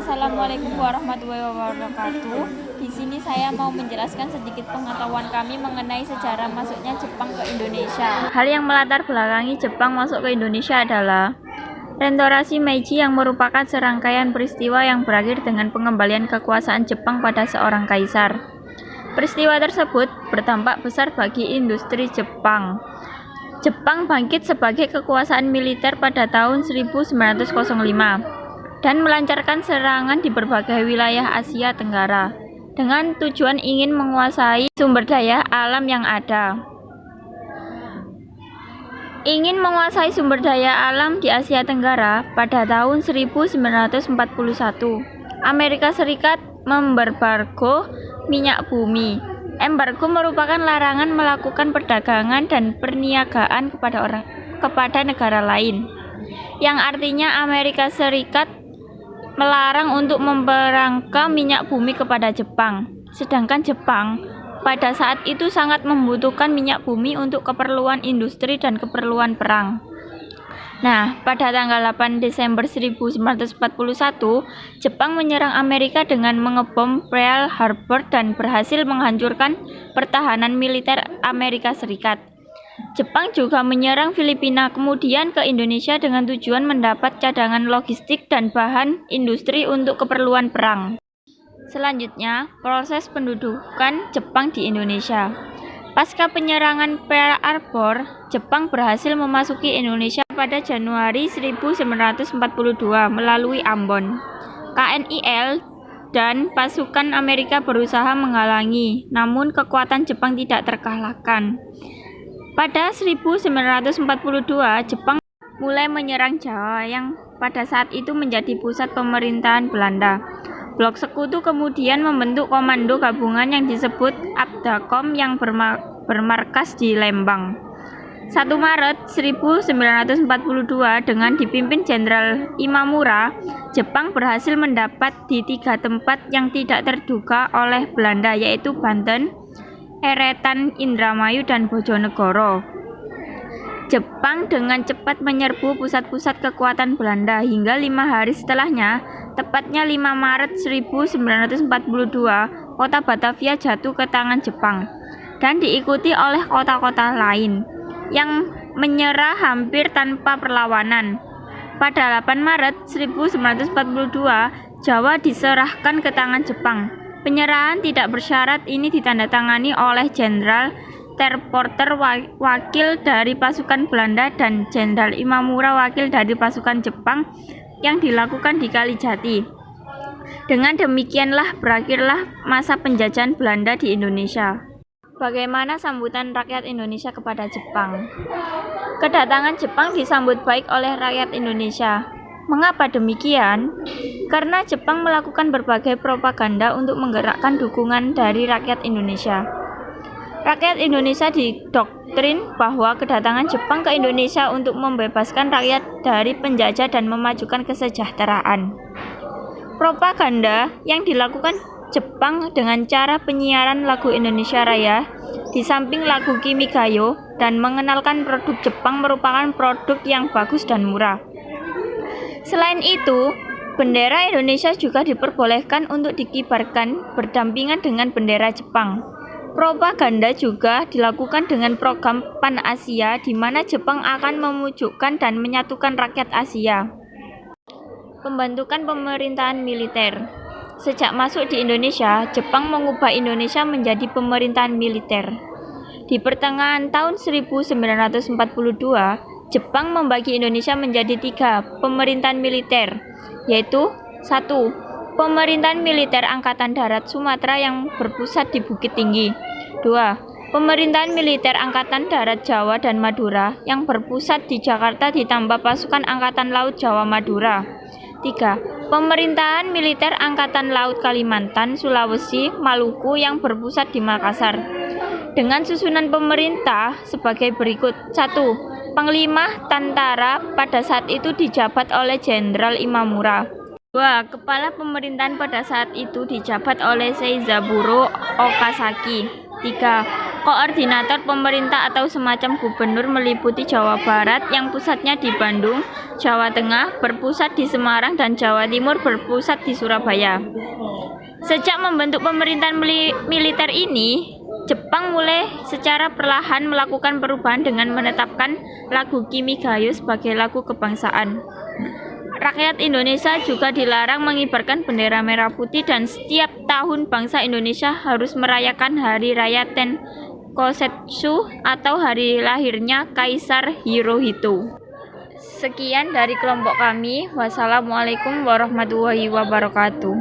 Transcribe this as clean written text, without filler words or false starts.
Assalamualaikum warahmatullahi wabarakatuh. Di sini saya mau menjelaskan sedikit pengetahuan kami mengenai sejarah masuknya Jepang ke Indonesia. Hal yang melatar belakangi Jepang masuk ke Indonesia adalah Restorasi Meiji yang merupakan serangkaian peristiwa yang berakhir dengan pengembalian kekuasaan Jepang pada seorang kaisar. Peristiwa tersebut berdampak besar bagi industri Jepang. Jepang bangkit sebagai kekuasaan militer pada tahun 1905 dan melancarkan serangan di berbagai wilayah Asia Tenggara dengan tujuan ingin menguasai sumber daya alam yang ada. Ingin menguasai sumber daya alam di Asia Tenggara pada tahun 1941, Amerika Serikat membargo minyak bumi. Embargo merupakan larangan melakukan perdagangan dan perniagaan kepada negara lain, yang artinya Amerika Serikat melarang untuk memperangkap minyak bumi kepada Jepang. Sedangkan Jepang pada saat itu sangat membutuhkan minyak bumi untuk keperluan industri dan keperluan perang. Nah, pada tanggal 8 Desember 1941, Jepang menyerang Amerika dengan mengebom Pearl Harbor dan berhasil menghancurkan pertahanan militer Amerika Serikat. Jepang juga menyerang Filipina, kemudian ke Indonesia dengan tujuan mendapat cadangan logistik dan bahan industri untuk keperluan perang. Selanjutnya, proses pendudukan Jepang di Indonesia. Pasca penyerangan Pearl Harbor, Jepang berhasil memasuki Indonesia pada Januari 1942 melalui Ambon. KNIL dan pasukan Amerika berusaha menghalangi, namun kekuatan Jepang tidak terkalahkan. Pada 1942, Jepang mulai menyerang Jawa yang pada saat itu menjadi pusat pemerintahan Belanda. Blok Sekutu kemudian membentuk komando gabungan yang disebut Abdakom yang bermarkas di Lembang. 1 Maret 1942 dengan dipimpin Jenderal Imamura, Jepang berhasil mendapat di 3 tempat yang tidak terduga oleh Belanda, yaitu Banten, Eretan, Indramayu, dan Bojonegoro. Jepang dengan cepat menyerbu pusat-pusat kekuatan Belanda hingga 5 hari setelahnya, tepatnya 5 Maret 1942, kota Batavia jatuh ke tangan Jepang dan diikuti oleh kota-kota lain yang menyerah hampir tanpa perlawanan. Pada 8 Maret 1942, Jawa diserahkan ke tangan Jepang. Penyerahan tidak bersyarat ini ditandatangani oleh Jenderal Terporter wakil dari pasukan Belanda dan Jenderal Imamura wakil dari pasukan Jepang yang dilakukan di Kalijati. Dengan demikianlah berakhirlah masa penjajahan Belanda di Indonesia. Bagaimana sambutan rakyat Indonesia kepada Jepang? Kedatangan Jepang disambut baik oleh rakyat Indonesia. Mengapa demikian? Karena Jepang melakukan berbagai propaganda untuk menggerakkan dukungan dari rakyat Indonesia. Rakyat Indonesia didoktrin bahwa kedatangan Jepang ke Indonesia untuk membebaskan rakyat dari penjajah dan memajukan kesejahteraan. Propaganda yang dilakukan Jepang dengan cara penyiaran lagu Indonesia Raya, di samping lagu Kimigayo, dan mengenalkan produk Jepang merupakan produk yang bagus dan murah. Selain itu, bendera Indonesia juga diperbolehkan untuk dikibarkan berdampingan dengan bendera Jepang. Propaganda juga dilakukan dengan program Pan-Asia, di mana Jepang akan memujukkan dan menyatukan rakyat Asia. Pembentukan pemerintahan militer. Sejak masuk di Indonesia, Jepang mengubah Indonesia menjadi pemerintahan militer. Di pertengahan tahun 1942, Jepang membagi Indonesia menjadi 3 pemerintahan militer, yaitu 1. Pemerintahan militer Angkatan Darat Sumatera yang berpusat di Bukit Tinggi. 2. Pemerintahan militer Angkatan Darat Jawa dan Madura yang berpusat di Jakarta ditambah pasukan Angkatan Laut Jawa Madura. 3. Pemerintahan militer Angkatan Laut Kalimantan, Sulawesi, Maluku yang berpusat di Makassar. Dengan susunan pemerintah sebagai berikut. 1. Panglima Tentara pada saat itu dijabat oleh Jenderal Imamura. 2. Kepala pemerintahan pada saat itu dijabat oleh Seizaburo Okazaki. 3. Koordinator pemerintah atau semacam gubernur meliputi Jawa Barat yang pusatnya di Bandung, Jawa Tengah berpusat di Semarang, dan Jawa Timur berpusat di Surabaya. Sejak membentuk pemerintahan militer ini, Jepang mulai secara perlahan melakukan perubahan dengan menetapkan lagu Kimigayo sebagai lagu kebangsaan. Rakyat Indonesia juga dilarang mengibarkan bendera merah putih dan setiap tahun bangsa Indonesia harus merayakan Hari Raya Tenkosetsu atau hari lahirnya Kaisar Hirohito. Sekian dari kelompok kami. Wassalamualaikum warahmatullahi wabarakatuh.